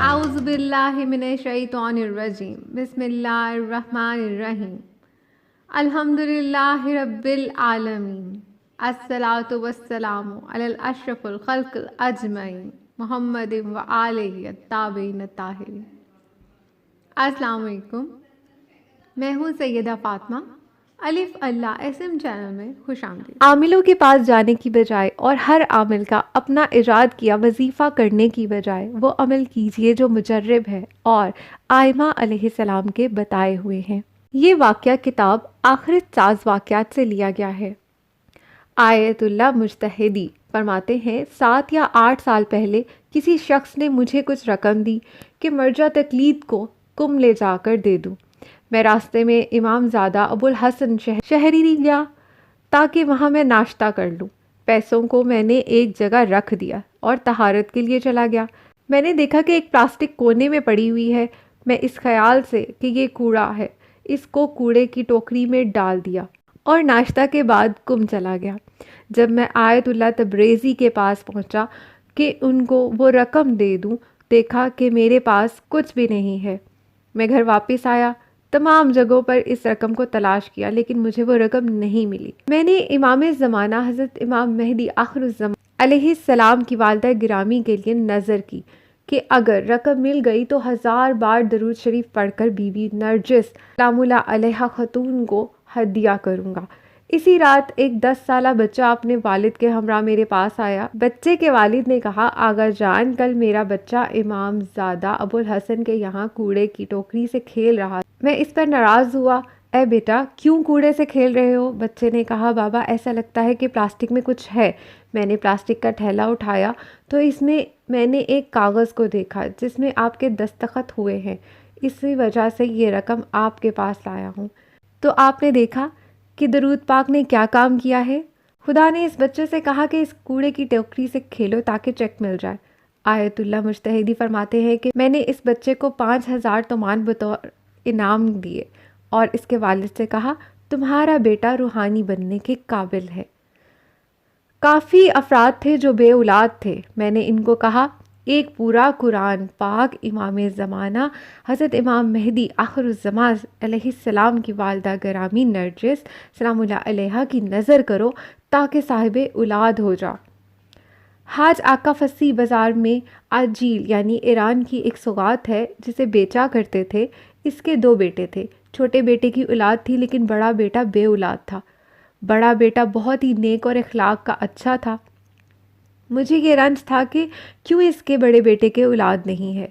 اعوذ باللہ من الشیطان الرجیم بسم اللہ الرحمن الرحیم الحمد للہ رب العالمین الصلاۃ والسلام علی اشرف الخلق اجمعین محمد و آلہ الطاہرین الطاہرین۔ السلام علیکم، میں ہوں سیدہ فاطمہ۔ الف اللہ اسم چینل میں خوش آمدید۔ عاملوں کے پاس جانے کی بجائے اور ہر عامل کا اپنا ایجاد کیا وظیفہ کرنے کی بجائے وہ عمل کیجیے جو مجرب ہے اور ائمہ علیہ السلام کے بتائے ہوئے ہیں۔ یہ واقعہ کتاب آخرت ساز واقعات سے لیا گیا ہے۔ آیت اللہ مجتہدی فرماتے ہیں 7 یا 8 سال پہلے کسی شخص نے مجھے کچھ رقم دی کہ مرجع تقلید کو کم لے جا کر دے دوں۔ میں راستے میں امام زادہ ابو الحسن شہری گیا تاکہ وہاں میں ناشتہ کر لوں۔ پیسوں کو میں نے ایک جگہ رکھ دیا اور طہارت کے لیے چلا گیا۔ میں نے دیکھا کہ ایک پلاسٹک کونے میں پڑی ہوئی ہے۔ میں اس خیال سے کہ یہ کوڑا ہے اس کو کوڑے کی ٹوکری میں ڈال دیا اور ناشتہ کے بعد گم چلا گیا۔ جب میں آیت اللہ تبریزی کے پاس پہنچا کہ ان کو وہ رقم دے دوں، دیکھا کہ میرے پاس کچھ بھی نہیں ہے۔ میں گھر واپس آیا، تمام جگہوں پر اس رقم کو تلاش کیا لیکن مجھے وہ رقم نہیں ملی۔ میں نے امام زمانہ حضرت امام مہدی آخر الزمان علیہ السلام کی والدہ گرامی کے لیے نظر کی کہ اگر رقم مل گئی تو 1000 بار درود شریف پڑھ کر بی بی نرجس سلام اللہ علیہ خاتون کو ہدیہ کروں گا۔ اسی رات ایک 10 سالہ بچہ اپنے والد کے ہمراہ میرے پاس آیا۔ بچے کے والد نے کہا، آغا جان کل میرا بچہ امام زادہ ابو الحسن کے یہاں کوڑے کی ٹوکری سے کھیل رہا۔ میں اس پر ناراض ہوا۔ اے بیٹا کیوں کوڑے سے کھیل رہے ہو؟ بچے نے کہا، بابا ایسا لگتا ہے کہ پلاسٹک میں کچھ ہے۔ میں نے پلاسٹک کا تھیلا اٹھایا تو اس میں نے ایک کاغذ کو دیکھا جس میں آپ کے دستخط ہوئے ہیں۔ اسی وجہ سے یہ رقم آپ کے پاس لایا ہوں۔ تو آپ نے دیکھا کہ درود پاک نے کیا کام کیا ہے؟ خدا نے اس بچے سے کہا کہ اس کوڑے کی ٹوکری سے کھیلو تاکہ چیک مل جائے۔ آیت اللہ مجتہدی فرماتے ہیں کہ میں نے اس بچے کو 5000 تومان بطور انعام دیے اور اس کے والد سے کہا، تمہارا بیٹا روحانی بننے کے قابل ہے۔ کافی افراد تھے جو بے اولاد تھے۔ میں نے ان کو کہا، ایک پورا قرآن پاک امام زمانہ حضرت امام مہدی آخر الزمان علیہ السلام کی والدہ گرامی نرجس سلام اللہ علیہ کی نظر کرو تاکہ صاحب اولاد ہو جا۔ حاج آقا فصیح بازار میں عجیل یعنی ایران کی ایک سوغات ہے جسے بیچا کرتے تھے۔ اس کے 2 بیٹے تھے۔ چھوٹے بیٹے کی اولاد تھی لیکن بڑا بیٹا بے اولاد تھا۔ بڑا بیٹا بہت ہی نیک اور اخلاق کا اچھا تھا۔ مجھے یہ رنج تھا کہ کیوں اس کے بڑے بیٹے کے اولاد نہیں ہے۔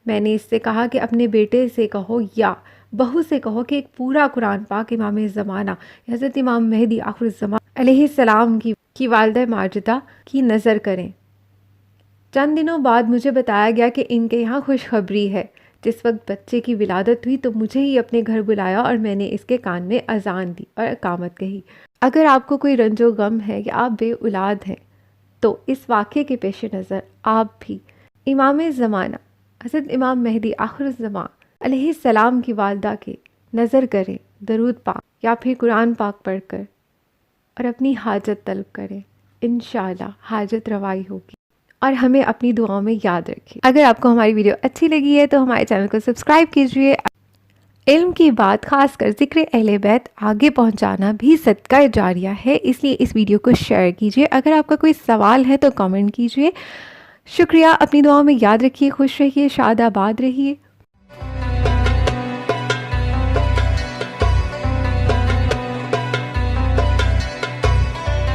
میں نے اس سے کہا کہ اپنے بیٹے سے کہو یا بہو سے کہو کہ ایک پورا قرآن پاک امام زمانہ حضرت امام مہدی آخر الزمان علیہ السلام کی والدہ ماجدہ کی نظر کریں۔ چند دنوں بعد مجھے بتایا گیا کہ ان کے یہاں خوشخبری ہے۔ جس وقت بچے کی ولادت ہوئی تو مجھے ہی اپنے گھر بلایا اور میں نے اس کے کان میں اذان دی اور اقامت کہی۔ اگر آپ کو کوئی رنج و غم ہے یا آپ بے اولاد ہیں تو اس واقعے کے پیش نظر آپ بھی امام زمانہ حضرت امام مہدی آخر الزمان علیہ السلام کی والدہ کے نظر کریں، درود پاک یا پھر قرآن پاک پڑھ کر اور اپنی حاجت طلب کریں۔ انشاءاللہ حاجت روائی ہوگی اور ہمیں اپنی دعاؤں میں یاد رکھیے۔ اگر آپ کو ہماری ویڈیو اچھی لگی ہے تو ہمارے چینل کو سبسکرائب کیجیے۔ علم کی بات خاص کر ذکر اہل بیت آگے پہنچانا بھی صدقہ جاریہ ہے، اس لیے اس ویڈیو کو شیئر کیجیے۔ اگر آپ کا کوئی سوال ہے تو کامنٹ کیجیے۔ شکریہ، اپنی دعاؤں میں یاد رکھیے، خوش رہیے، شاد آباد رہیے۔